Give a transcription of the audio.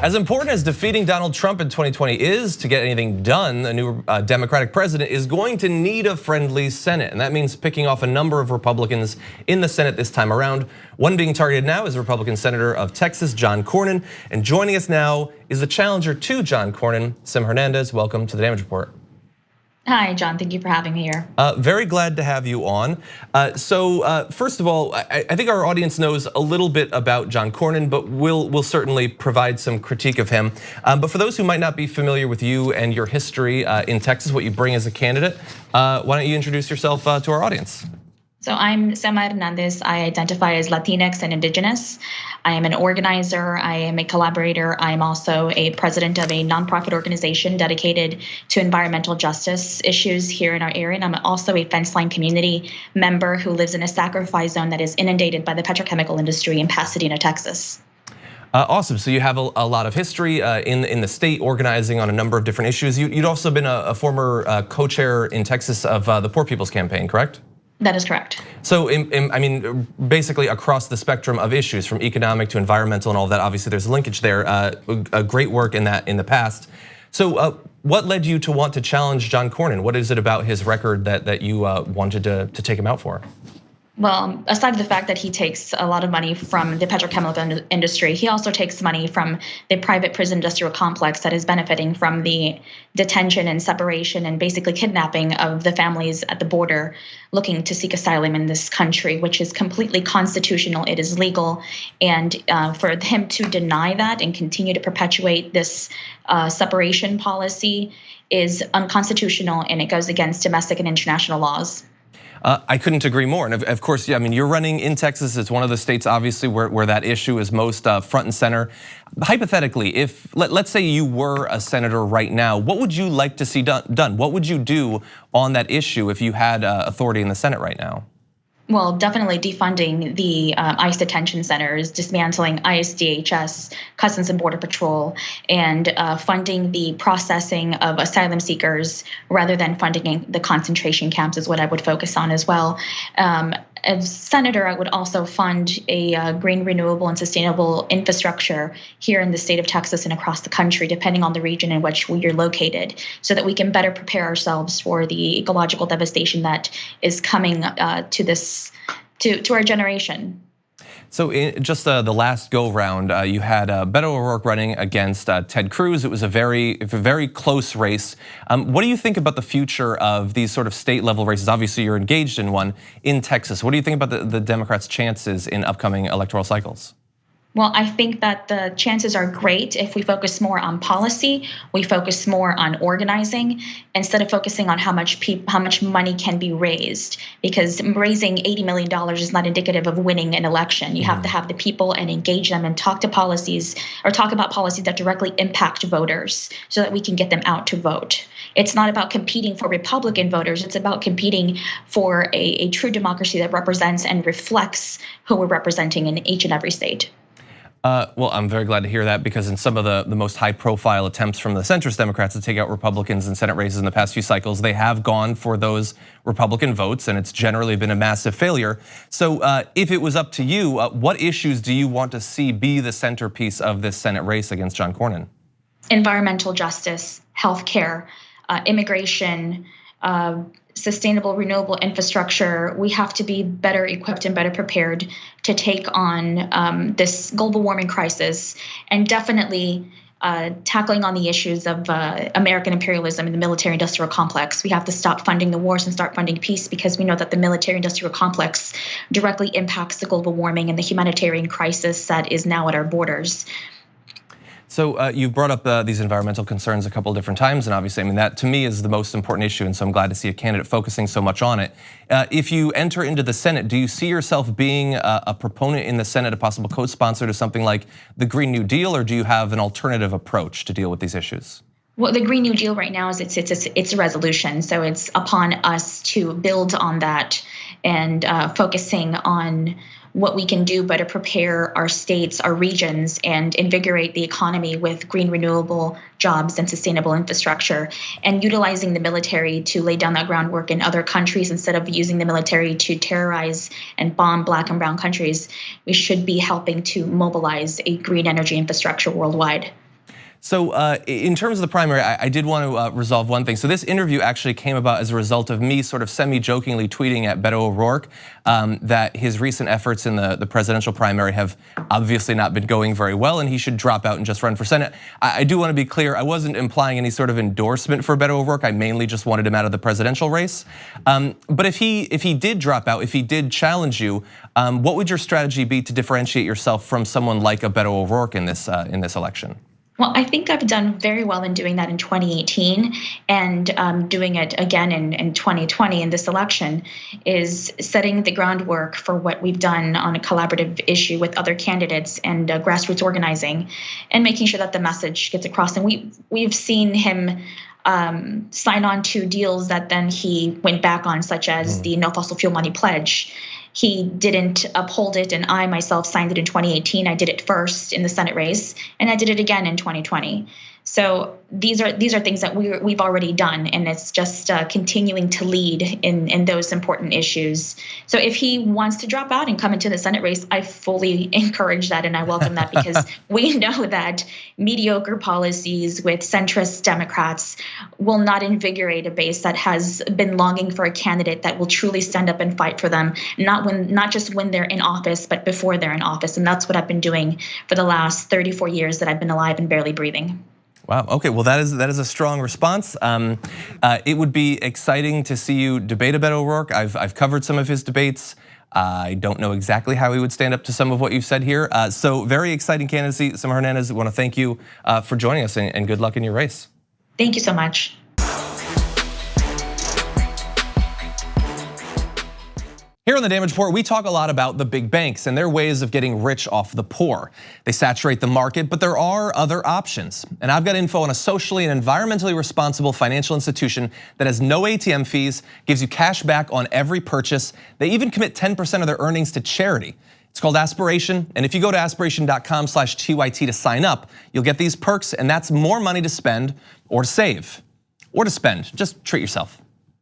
As important as defeating Donald Trump in 2020 is to get anything done, a new Democratic president is going to need a friendly Senate. And that means picking off a number of Republicans in the Senate this time around. One being targeted now is Republican Senator of Texas, John Cornyn. And joining us now is the challenger to John Cornyn, Sam Hernandez. Welcome to the Damage Report. Hi, John. Thank you for having me here. Very glad to have you on. So first of all, I think our audience knows a little bit about John Cornyn, but we'll certainly provide some critique of him. But for those who might not be familiar with you and your history in Texas, what you bring as a candidate, why don't you introduce yourself to our audience? So I'm Sam Hernandez. I identify as Latinx and Indigenous. I am an organizer. I am a collaborator. I am also a president of a nonprofit organization dedicated to environmental justice issues here in our area. And I'm also a fence line community member who lives in a sacrifice zone that is inundated by the petrochemical industry in Pasadena, Texas. Awesome. So you have a lot of history in the state, organizing on a number of different issues. You'd also been a former co-chair in Texas of the Poor People's Campaign, correct? That is correct. So, I mean, basically across the spectrum of issues, from economic to environmental and all that, obviously there's a linkage there. A great work in that in the past. So, what led you to want to challenge John Cornyn? What is it about his record that you wanted to take him out for? Well, aside from the fact that he takes a lot of money from the petrochemical industry, he also takes money from the private prison industrial complex that is benefiting from the detention and separation and basically kidnapping of the families at the border looking to seek asylum in this country, which is completely constitutional. It is legal. And for him to deny that and continue to perpetuate this separation policy is unconstitutional, and it goes against domestic and international laws. I couldn't agree more. And of course, yeah, I mean, you're running in Texas. It's one of the states, obviously, where that issue is most front and center. Hypothetically, if let's say you were a senator right now, what would you like to see done? What would you do on that issue if you had authority in the Senate right now? Well, definitely defunding the ICE detention centers, dismantling ICE, DHS, Customs and Border Patrol, and funding the processing of asylum seekers rather than funding the concentration camps is what I would focus on as well. As senator, I would also fund a green, renewable, and sustainable infrastructure here in the state of Texas and across the country, depending on the region in which we are located, so that we can better prepare ourselves for the ecological devastation that is coming to our generation. So in just the last go round, you had Beto O'Rourke running against Ted Cruz. It was a very close race. What do you think about the future of these sort of state level races? Obviously, you're engaged in one in Texas. What do you think about the Democrats' chances in upcoming electoral cycles? Well, I think that the chances are great if we focus more on policy, we focus more on organizing instead of focusing on how much money can be raised. Because raising $80 million is not indicative of winning an election. You have to have the people and engage them and talk about policies that directly impact voters so that we can get them out to vote. It's not about competing for Republican voters. It's about competing for a true democracy that represents and reflects who we're representing in each and every state. Well, I'm very glad to hear that, because in some of the most high profile attempts from the centrist Democrats to take out Republicans in Senate races in the past few cycles, they have gone for those Republican votes, and it's generally been a massive failure. So if it was up to you, what issues do you want to see be the centerpiece of this Senate race against John Cornyn? Environmental justice, healthcare, immigration, sustainable renewable infrastructure. We have to be better equipped and better prepared to take on this global warming crisis, and definitely tackling on the issues of American imperialism and the military-industrial complex. We have to stop funding the wars and start funding peace, because we know that the military-industrial complex directly impacts the global warming and the humanitarian crisis that is now at our borders. So you brought up these environmental concerns a couple of different times, and obviously, I mean, that to me is the most important issue, and so I'm glad to see a candidate focusing so much on it. If you enter into the Senate, do you see yourself being a proponent in the Senate, a possible co-sponsor to something like the Green New Deal, or do you have an alternative approach to deal with these issues? Well, the Green New Deal right now is it's a resolution, so it's upon us to build on that and focusing on what we can do better prepare our states, our regions, and invigorate the economy with green renewable jobs and sustainable infrastructure, and utilizing the military to lay down that groundwork in other countries instead of using the military to terrorize and bomb Black and brown countries. We should be helping to mobilize a green energy infrastructure worldwide. So in terms of the primary, I did want to resolve one thing. So this interview actually came about as a result of me sort of semi-jokingly tweeting at Beto O'Rourke that his recent efforts in the presidential primary have obviously not been going very well, and he should drop out and just run for Senate. I do want to be clear, I wasn't implying any sort of endorsement for Beto O'Rourke. I mainly just wanted him out of the presidential race. But if he did drop out, if he did challenge you, what would your strategy be to differentiate yourself from someone like a Beto O'Rourke in this election? Well, I think I've done very well in doing that in 2018, and doing it again in 2020 in this election is setting the groundwork for what we've done on a collaborative issue with other candidates and grassroots organizing, and making sure that the message gets across. And we've seen him sign on to deals that then he went back on, such as the no fossil fuel money pledge. He didn't uphold it, and I myself signed it in 2018. I did it first in the Senate race, and I did it again in 2020. So these are things that we've already done, and it's just continuing to lead in those important issues. So if he wants to drop out and come into the Senate race, I fully encourage that and I welcome that, because we know that mediocre policies with centrist Democrats will not invigorate a base that has been longing for a candidate that will truly stand up and fight for them, not just when they're in office, but before they're in office. And that's what I've been doing for the last 34 years that I've been alive and barely breathing. Wow, okay, well that is a strong response. It would be exciting to see you debate a Beto O'Rourke. I've covered some of his debates. I don't know exactly how he would stand up to some of what you've said here. So very exciting candidacy. Sam Hernandez, I want to thank you for joining us, and good luck in your race. Thank you so much. Here on The Damage Report, we talk a lot about the big banks and their ways of getting rich off the poor. They saturate the market, but there are other options. And I've got info on a socially and environmentally responsible financial institution that has no ATM fees, gives you cash back on every purchase. They even commit 10% of their earnings to charity. It's called Aspiration, and if you go to aspiration.com/TYT to sign up, you'll get these perks, and that's more money to spend or to save or to spend. Just treat yourself.